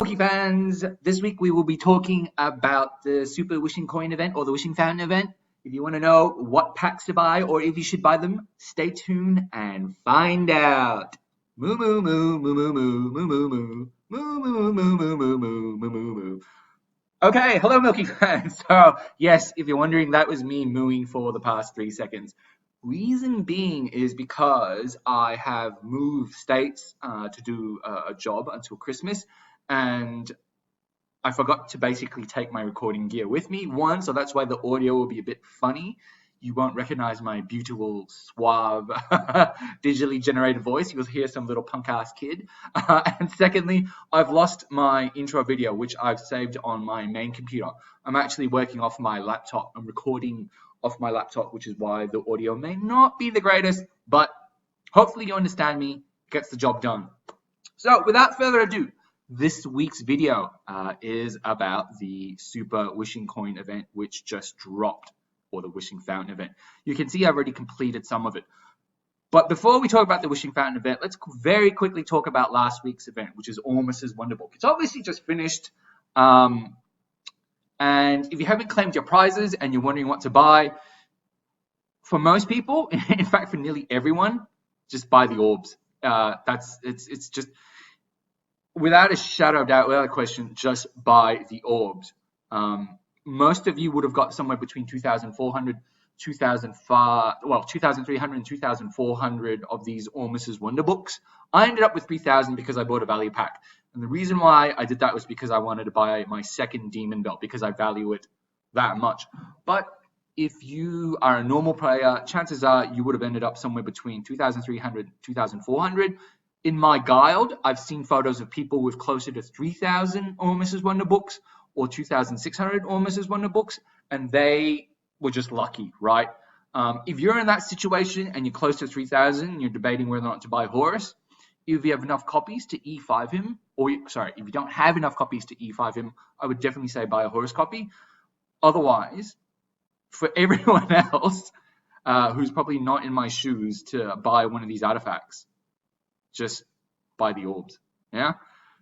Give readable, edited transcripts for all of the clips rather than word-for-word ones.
Milky fans! This week we will be talking about the Super Wishing Coin event or the Wishing Fountain event. If you want to know what packs to buy or if you should buy them, stay tuned and find out. Moo moo moo moo moo moo moo moo moo moo moo moo moo moo moo moo moo. Okay, hello Milky fans. So yes, if you're wondering, that was me mooing for the past 3 seconds. Reason being is because I have moved states to do a job until Christmas, and I forgot to basically take my recording gear with me. One, so that's why the audio will be a bit funny. You won't recognize my beautiful, suave, digitally generated voice. You'll hear some little punk-ass kid. And secondly, I've lost my intro video, which I've saved on my main computer. I'm actually working off my laptop. I'm recording off my laptop, which is why the audio may not be the greatest, but hopefully you understand me, gets the job done. So without further ado, this week's video is about the Super Wishing Coin event, which just dropped, or the Wishing Fountain event. You can see I've already completed some of it. But before we talk about the Wishing Fountain event, let's very quickly talk about last week's event, which is Ormus's Wonderbook. It's obviously just finished. And if you haven't claimed your prizes and you're wondering what to buy, for most people, in fact, for nearly everyone, just buy the orbs. It's just, without a shadow of doubt, without a question, just buy the orbs. Most of you would have got somewhere between 2,300 and 2,400 of these Ormus's Wonderbooks. I ended up with 3,000 because I bought a value pack. And the reason why I did that was because I wanted to buy my second demon belt because I value it that much. But if you are a normal player, chances are you would have ended up somewhere between 2,300 and 2,400. In my guild, I've seen photos of people with closer to 3,000 Ormus's Wonderbooks or 2,600 Ormus's Wonderbooks, and they were just lucky, right? If you're in that situation and you're close to 3,000 and you're debating whether or not to buy Horus, if you have enough copies to E5 him, if you don't have enough copies to E5 him, I would definitely say buy a Horus copy. Otherwise, for everyone else who's probably not in my shoes to buy one of these artifacts, just buy the orbs. Yeah.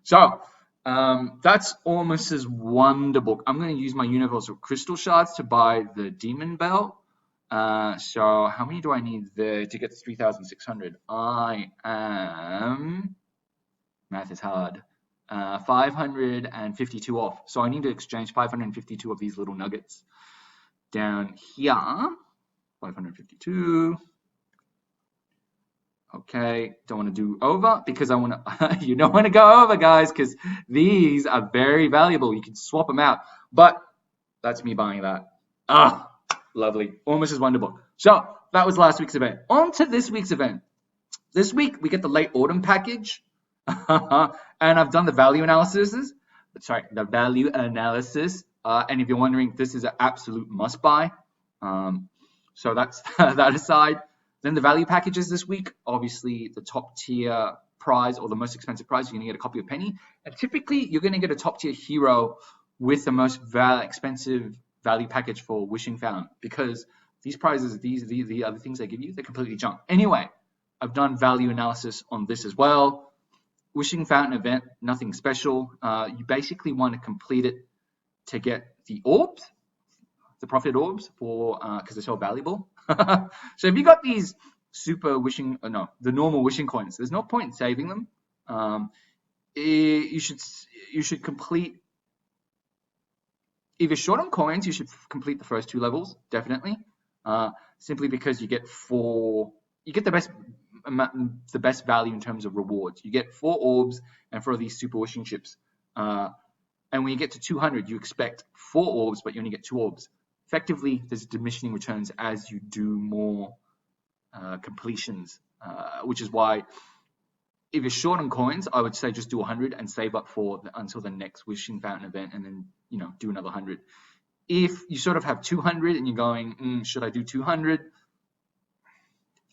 So that's Ormus's Wonderbook. I'm going to use my Universal Crystal Shards to buy the Demon Belt. So how many do I need there to get to 3,600? I am, math is hard, 552 off. So I need to exchange 552 of these little nuggets. Down here, 552. Okay, don't want to do over because I want to, you don't want to go over, guys, because these are very valuable. You can swap them out, but that's me buying that. Ah, lovely. Ormus's Wonderbook. So that was last week's event. On to this week's event. This week, we get the late autumn package, and I've done the value analysis. And if you're wondering, this is an absolute must buy. So that's that aside. Then the value packages this week, obviously the top tier prize or the most expensive prize, you're going to get a copy of Penny. And typically you're going to get a top tier hero with the most expensive value package for Wishing Fountain, because these prizes, the other things they give you, they're completely junk. Anyway, I've done value analysis on this as well. Wishing Fountain event, nothing special. You basically want to complete it to get the orbs, the profit orbs, for because they're so valuable. So if you got these super wishing, the normal wishing coins, there's no point in saving them. You should complete. If you're short on coins, you should complete the first 2 levels, definitely. Simply because you get the best value in terms of rewards. You get 4 orbs and 4 of these super wishing chips. And when you get to 200, you expect 4 orbs, but you only get 2 orbs. Effectively, there's diminishing returns as you do more completions, which is why if you're short on coins, I would say just do 100 and save up until the next Wishing Fountain event, and then do another 100. If you sort of have 200 and you're going, should I do 200?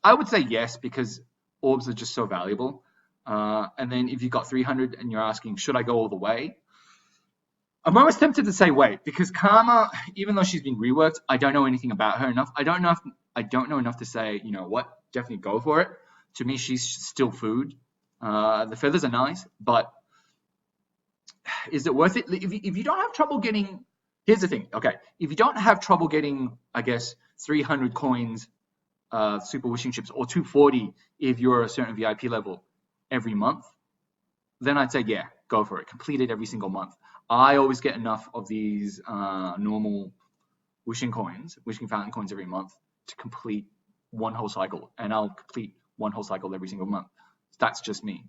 I would say yes, because orbs are just so valuable. And then if you've got 300 and you're asking, should I go all the way? I'm almost tempted to say wait, because Karma, even though she's been reworked, I don't know anything about her enough. I don't know enough to say, what, definitely go for it. To me, she's still food. The feathers are nice, but is it worth it? If you don't have trouble getting, here's the thing. Okay, if you don't have trouble getting, I guess 300 coins, super wishing chips, or 240 if you're a certain VIP level every month, then I'd say yeah, go for it. Complete it every single month. I always get enough of these normal wishing fountain coins every month to complete one whole cycle, and I'll complete one whole cycle every single month. That's just me.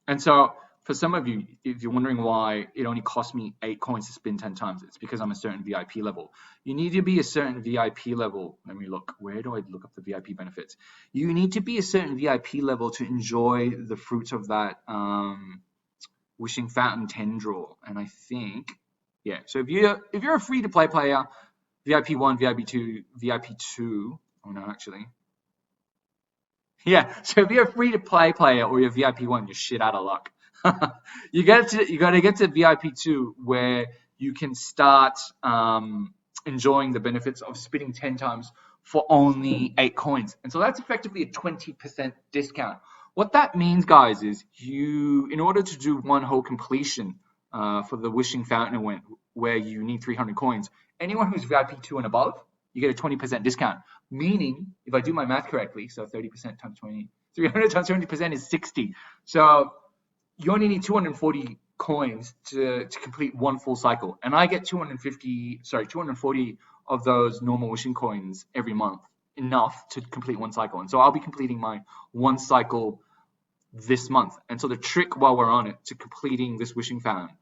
And so for some of you, if you're wondering why it only cost me 8 coins to spin 10 times, it's because I'm a certain VIP level. You need to be a certain VIP level. Let me look. Where do I look up the VIP benefits? You need to be a certain VIP level to enjoy the fruits of that wishing fountain 10 draw. And I think, yeah. So if you're a free to play player, VIP 1, VIP 2, VIP 2. Oh no, actually. Yeah, so if you're a free-to-play player or you're VIP 1, you're shit out of luck. You got to get to VIP 2 where you can start enjoying the benefits of spinning 10 times for only 8 coins. And so that's effectively a 20% discount. What that means, guys, is in order to do one whole completion for the Wishing Fountain event where you need 300 coins, anyone who's VIP 2 and above, you get a 20% discount. Meaning, if I do my math correctly, so 30% times 20, 300 times 20% is 60. So you only need 240 coins to complete one full cycle. And I get 240 of those normal wishing coins every month, enough to complete one cycle. And so I'll be completing my one cycle this month. And so the trick while we're on it to completing this wishing fountain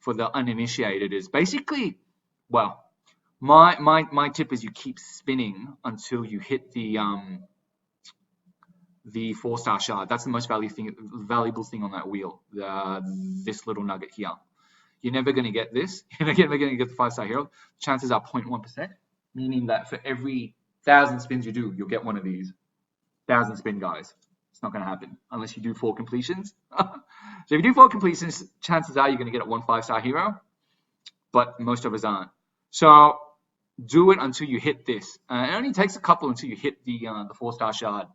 for the uninitiated is basically, well, my tip is you keep spinning until you hit the 4-star shard. That's the most valuable thing on that wheel. This little nugget here. You're never going to get this. You're never going to get the 5-star hero. Chances are 0.1%, meaning that for every 1,000 spins you do, you'll get one of these 1,000 spin guys. It's not going to happen unless you do 4 completions. So if you do 4 completions, chances are you're going to get one 5-star hero, but most of us aren't. So do it until you hit this. It only takes a couple until you hit the 4-star shard.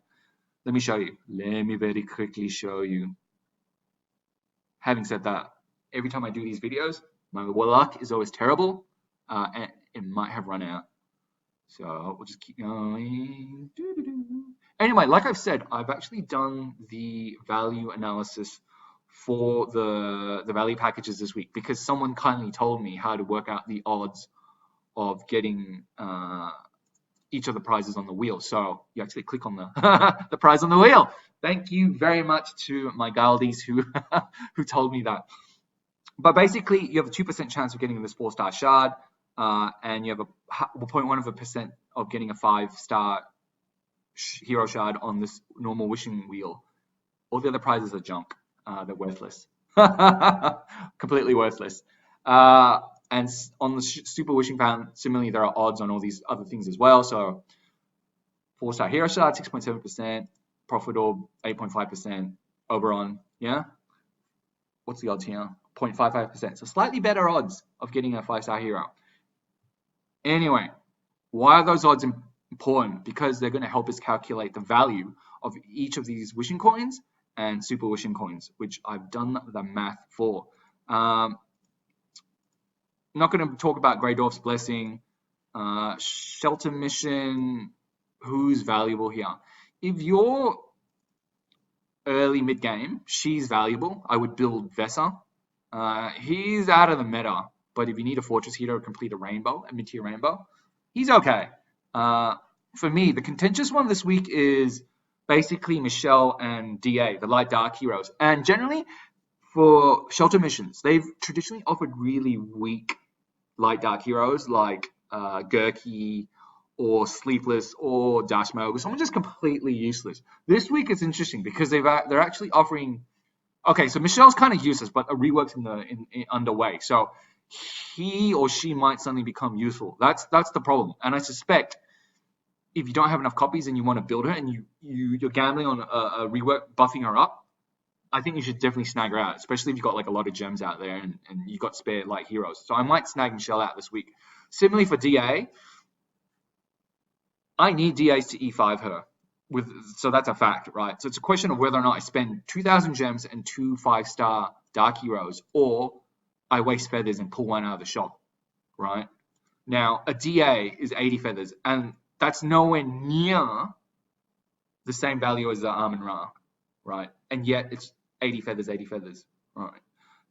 Let me show you. Let me very quickly show you. Having said that, every time I do these videos, my luck is always terrible, and it might have run out. So we'll just keep going. Anyway, like I've said, I've actually done the value analysis for the value packages this week because someone kindly told me how to work out the odds of getting each of the prizes on the wheel. So you actually click on the prize on the wheel. Thank you very much to my Galdies who told me that. But basically, you have a 2% chance of getting this 4-star shard, and you have a 0.1% of getting a 5-star hero shard on this normal wishing wheel. All the other prizes are junk. They're worthless. Completely worthless. And on the Super Wishing Fountain, similarly, there are odds on all these other things as well. So 4-star hero shard, 6.7%, Profit Orb, 8.5%, Oberon, yeah? What's the odds here? 0.55%. So slightly better odds of getting a 5-star hero. Anyway, why are those odds important? Because they're going to help us calculate the value of each of these wishing coins and super wishing coins, which I've done the math for. Not going to talk about Grey Dwarf's Blessing, Shelter Mission, who's valuable here. If you're early mid-game, she's valuable. I would build Vesa. He's out of the meta, but if you need a Fortress hero to complete a mid-tier rainbow, he's okay. For me, the contentious one this week is basically Michelle and DA, the light dark heroes. And generally, for Shelter Missions, they've traditionally offered really weak light dark heroes like Gurky or Sleepless or Dash Mogul. Someone just completely useless. This week it's interesting because they're actually offering. Okay, so Michelle's kind of useless, but a rework's underway. So he or she might suddenly become useful. That's the problem. And I suspect if you don't have enough copies and you want to build her and you're gambling on a rework buffing her up, I think you should definitely snag her out, especially if you've got like a lot of gems out there and you've got spare light heroes. So I might snag Michelle out this week. Similarly for DA, I need DAs to E5 her. So that's a fact, right? So it's a question of whether or not I spend 2,000 gems and 2 5-star dark heroes, or I waste feathers and pull one out of the shop, right? Now, a DA is 80 feathers, and that's nowhere near the same value as the Almond Ra, right? And yet it's 80 feathers, right?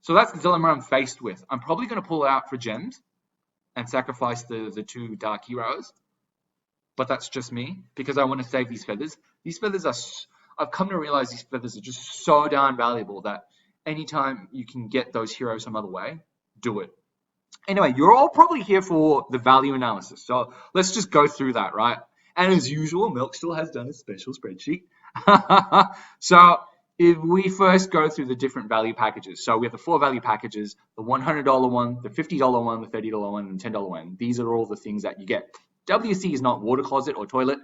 So that's the dilemma I'm faced with. I'm probably going to pull out for gems and sacrifice the 2 dark heroes, but that's just me because I want to save these feathers. These feathers are, I've come to realize these feathers are just so darn valuable that anytime you can get those heroes some other way, do it. Anyway, you're all probably here for the value analysis. So let's just go through that, right? And as usual, Milk still has done a special spreadsheet. So if we first go through the different value packages. So we have the 4 value packages, the $100 one, the $50 one, the $30 one, and the $10 one. These are all the things that you get. WC is not water closet or toilet.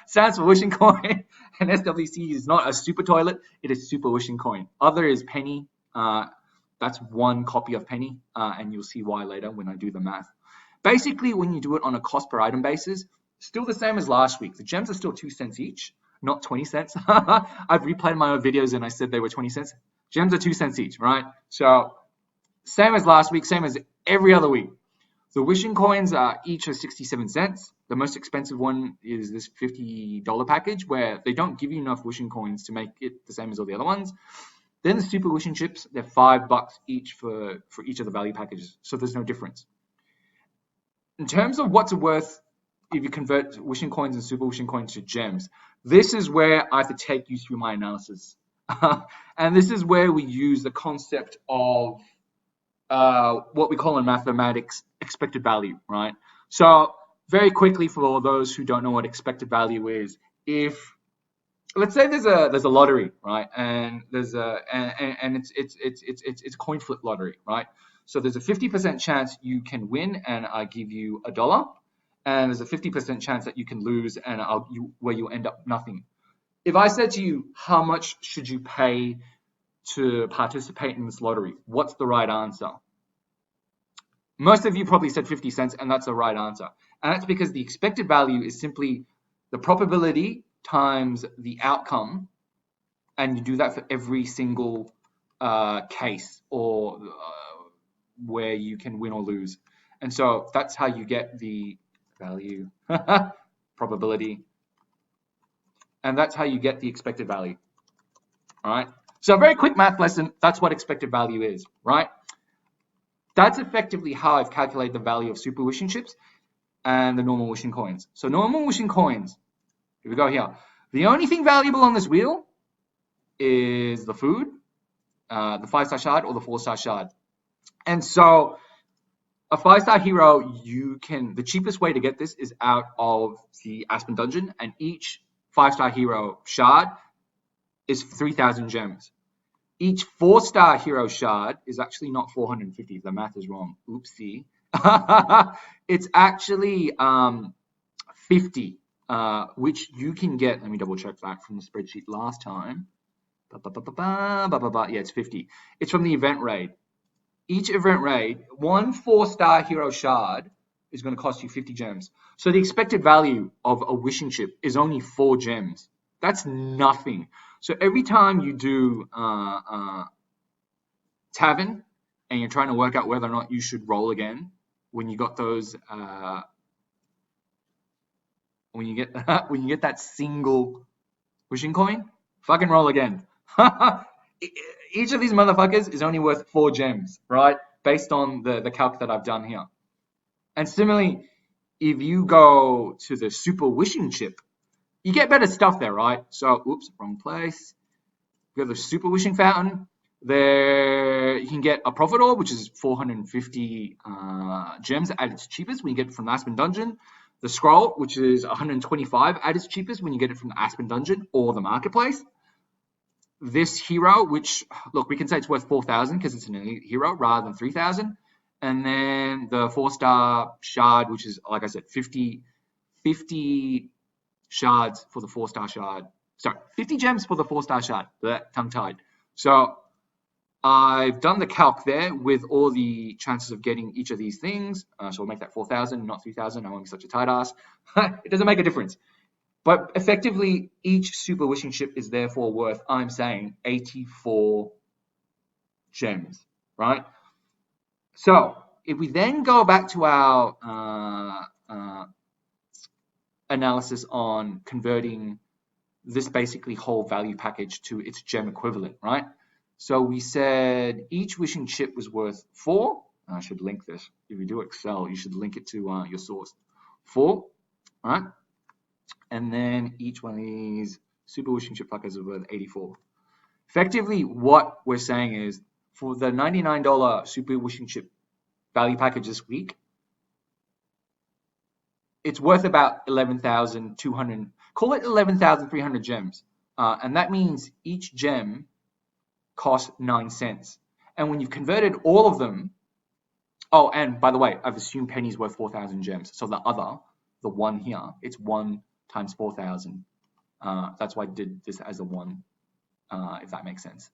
Stands for wishing coin. And SWC is not a super toilet. It is super wishing coin. Other is penny. That's 1 copy of penny. And you'll see why later when I do the math. Basically, when you do it on a cost per item basis, still the same as last week. The gems are still 2 cents each, not 20 cents. I've replayed my own videos and I said they were 20 cents. Gems are 2 cents each, right? So same as last week, same as every other week. The wishing coins are each of 67 cents. The most expensive one is this $50 package where they don't give you enough wishing coins to make it the same as all the other ones. Then the super wishing chips, they're $5 each for each of the value packages. So there's no difference. In terms of what's worth if you convert wishing coins and super wishing coins to gems, this is where I have to take you through my analysis. And this is where we use the concept of what we call in mathematics expected value, right? So very quickly, for those who don't know what expected value is, if let's say there's a lottery, right, and there's it's a coin flip lottery, right? So there's a 50% chance you can win, and I give you $1, and there's a 50% chance that you can lose, and where you end up nothing. If I said to you, how much should you pay to participate in this lottery? What's the right answer? Most of you probably said 50 cents, and that's the right answer. And that's because the expected value is simply the probability times the outcome, and you do that for every single case or where you can win or lose. And so that's how you get the value probability, and that's how you get the expected value. All right. So a very quick math lesson. That's what expected value is, right? That's effectively how I've calculated the value of super wishing chips and the normal wishing coins. So normal wishing coins, here we go here. The only thing valuable on this wheel is the food, the 5-star shard or the 4-star shard. And so a 5-star hero, the cheapest way to get this is out of the Aspen Dungeon, and each 5-star hero shard is 3,000 gems. Each 4-star hero shard is actually not 450. The math is wrong. Oopsie. It's actually 50, which you can get. Let me double check that from the spreadsheet last time. Yeah, it's 50. It's from the event raid. Each event raid, 1 4-star hero shard is going to cost you 50 gems. So the expected value of a wishing chip is only 4 gems. That's nothing. So every time you do Tavern and you're trying to work out whether or not you should roll again, when you got those, when you get that single wishing coin, fucking roll again. Each of these motherfuckers is only worth 4 gems, right? Based on the calc that I've done here. And similarly, if you go to the super wishing chip, you get better stuff there, right? So, oops, wrong place. We have the super wishing fountain. There you can get a profit orb, which is 450 gems at its cheapest when you get it from the Aspen Dungeon. The scroll, which is 125 at its cheapest when you get it from the Aspen Dungeon or the marketplace. This hero, which, look, we can say it's worth 4,000 because it's an elite hero rather than 3,000. And then the 4-star shard, which is, like I said, 50 shards for the 4-star shard. Sorry, 50 gems for the 4-star shard. Tongue-tied. So I've done the calc there with all the chances of getting each of these things. So we'll make that 4,000, not 3,000. I won't be such a tight ass. It doesn't make a difference. But effectively, each super wishing chip is therefore worth, I'm saying, 84 gems, right? So if we then go back to our analysis on converting this basically whole value package to its gem equivalent, right? So we said each wishing chip was worth 4. I should link this. If you do Excel, you should link it to your source. 4, right? And then each one of these super wishing chip packets is worth 84. Effectively, what we're saying is for the $99 super wishing chip value package this week, it's worth about 11,200, call it 11,300 gems. And that means each gem costs 9 cents. And when you've converted all of them, oh, and by the way, I've assumed penny's worth 4,000 gems. So the one here, it's 1 times 4,000. That's why I did this as a 1, if that makes sense.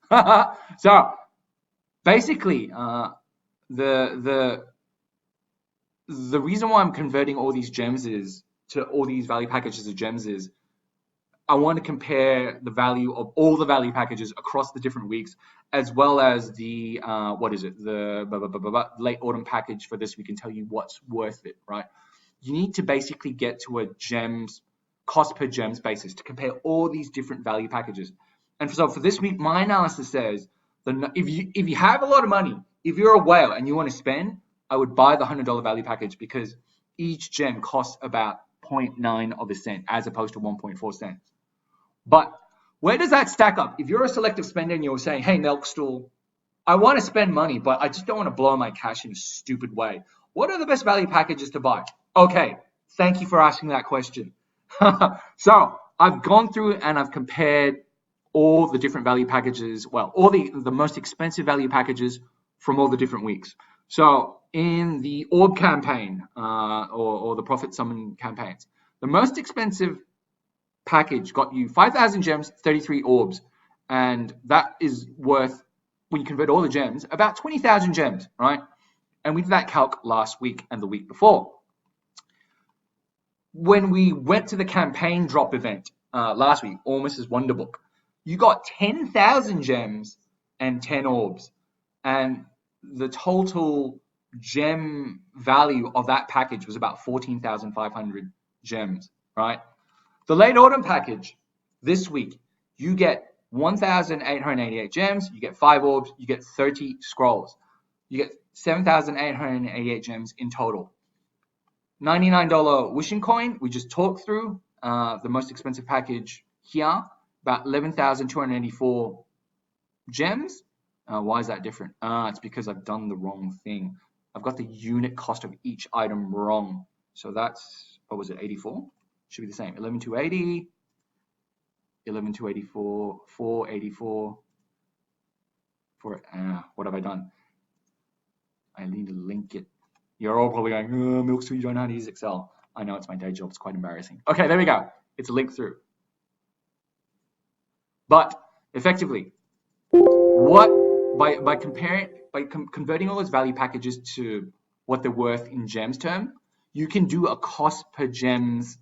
So basically, the reason why I'm converting all these gems to all these value packages of gems is I want to compare the value of all the value packages across the different weeks, as well as the the late autumn package for this week, and tell you what's worth it, right? You need to basically get to a gems cost per gems basis to compare all these different value packages. And so for this week, my analysis says if you have a lot of money, if you're a whale and you want to spend, I would buy the $100 value package because each gem costs about 0.9 of a cent as opposed to 1.4 cents. But where does that stack up? If you're a selective spender and you're saying, hey, Milk Stool, I want to spend money, but I just don't want to blow my cash in a stupid way. What are the best value packages to buy? Okay, thank you for asking that question. So I've gone through and I've compared all the different value packages, well, all the most expensive value packages from all the different weeks. So in the orb campaign or the profit summon campaigns, the most expensive package got you 5,000 gems, 33 orbs, and that is worth, when you convert all the gems, about 20,000 gems, right? And we did that calc last week and the week before. When we went to the campaign drop event last week, Almost as Wonderbook, you got 10,000 gems and 10 orbs, and the total gem value of that package was about 14,500 gems, right? The late autumn package this week, you get 1,888 gems, you get 5 orbs, you get 30 scrolls. You get 7,888 gems in total. $99 wishing coin, we just talked through. The most expensive package here, about 11,284 gems. Why is that different? It's because I've done the wrong thing. I've got the unit cost of each item wrong. So that's, what was it, 84? Should be the same. 11,280, 11,284, 484. What have I done? I need to link it. You're all probably going, oh, Milk, you don't know how to use Excel. I know, it's my day job. It's quite embarrassing. Okay, there we go. It's linked through. But effectively, by converting all those value packages to what they're worth in gems term, you can do a cost per gems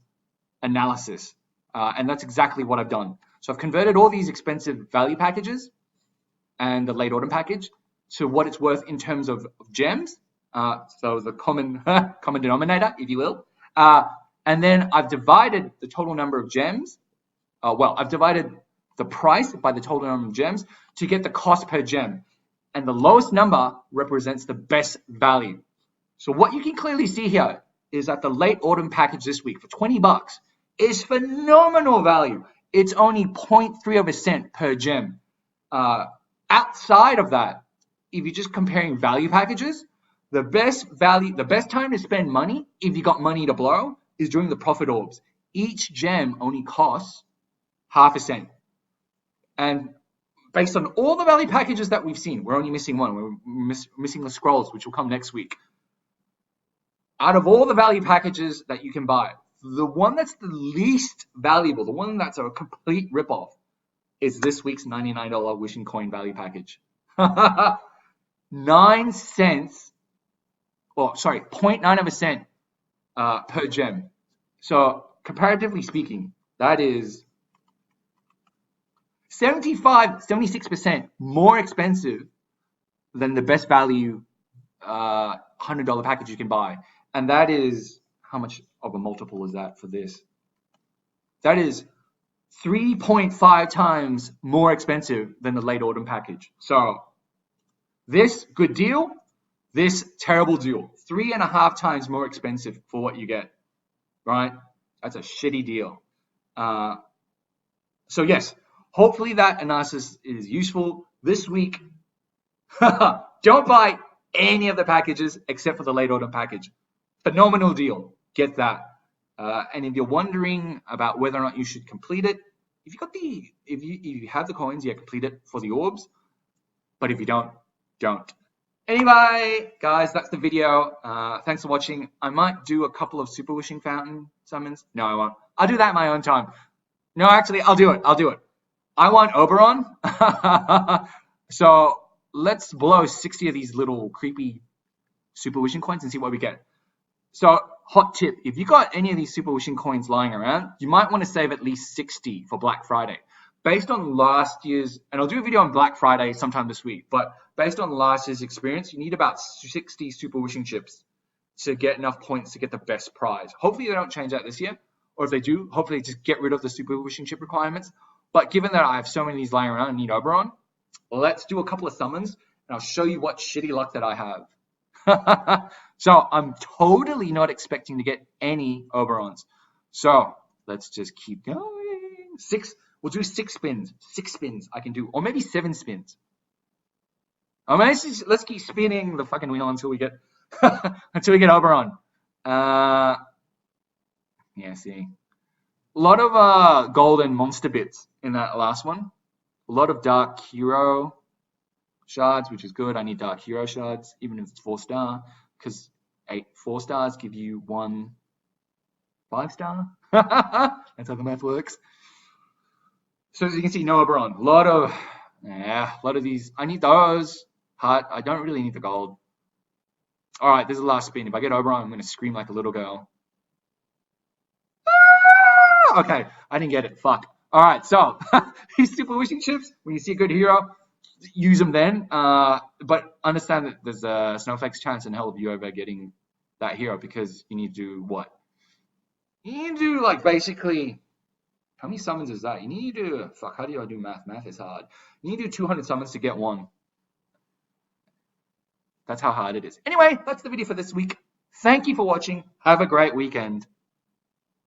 analysis. And that's exactly what I've done. So I've converted all these expensive value packages and the late autumn package to what it's worth in terms of gems. So the common denominator, if you will. And then I've divided the total number of gems. I've divided the price by the total number of gems to get the cost per gem. And the lowest number represents the best value. So what you can clearly see here is that the late autumn package this week for 20 bucks is phenomenal value. It's only 0.3 of a cent per gem. Outside of that, if you're just comparing value packages, the best time to spend money, if you got money to blow, is during the profit orbs. Each gem only costs half a cent. And based on all the value packages that we've seen, we're only missing one. We're missing the scrolls, which will come next week. Out of all the value packages that you can buy, the one that's the least valuable, the one that's a complete ripoff, is this week's $99 wishing coin value package. 9 cents, 0.9 of a cent per gem. So comparatively speaking, That is 76% more expensive than the best value $100 package you can buy. And that is, how much of a multiple is that for this? That is 3.5 times more expensive than the late autumn package. So this good deal, this terrible deal. 3.5 times more expensive for what you get, right? That's a shitty deal. So yes, hopefully that analysis is useful this week. Don't buy any of the packages except for the late autumn package. Phenomenal deal. Get that. And if you're wondering about whether or not you should complete it, if you have the coins, yeah, complete it for the orbs. But if you don't. Anyway, guys, that's the video. Thanks for watching. I might do a couple of Super Wishing Fountain summons. No, I won't. I'll do that in my own time. No, actually, I'll do it. I want Oberon. So let's blow 60 of these little creepy Super Wishing coins and see what we get. So, hot tip, if you got any of these Super Wishing coins lying around, you might want to save at least 60 for Black Friday. Based on last year's, and I'll do a video on Black Friday sometime this week, but based on last year's experience, you need about 60 Super Wishing chips to get enough points to get the best prize. Hopefully they don't change that this year, or if they do, hopefully just get rid of the Super Wishing chip requirements. But given that I have so many of these lying around and need Oberon, let's do a couple of summons, and I'll show you what shitty luck that I have. So I'm totally not expecting to get any Oberons. So let's just keep going. We'll do 6 spins. 6 spins I can do, or maybe 7 spins. I mean, let's keep spinning the fucking wheel until we get Oberon. Yeah, see, a lot of golden monster bits in that last one. A lot of dark hero shards, which is good. I need dark hero shards, even if it's 4-star, because 4 stars give you 1 5-star. That's how the math works. So as you can see, no Oberon. A lot of these. I need those. Heart. I don't really need the gold. All right, this is the last spin. If I get Oberon, I'm going to scream like a little girl. Ah! Okay, I didn't get it. Fuck. All right, so these Super Wishing chips, when you see a good hero, use them then. But understand that there's a snowflake's chance in hell of you ever getting that hero, because you need to do what? You need to do, like, basically, how many summons is that? You need to do, fuck, how do I do math? Math is hard. You need to do 200 summons to get 1. That's how hard it is. Anyway, that's the video for this week. Thank you for watching. Have a great weekend.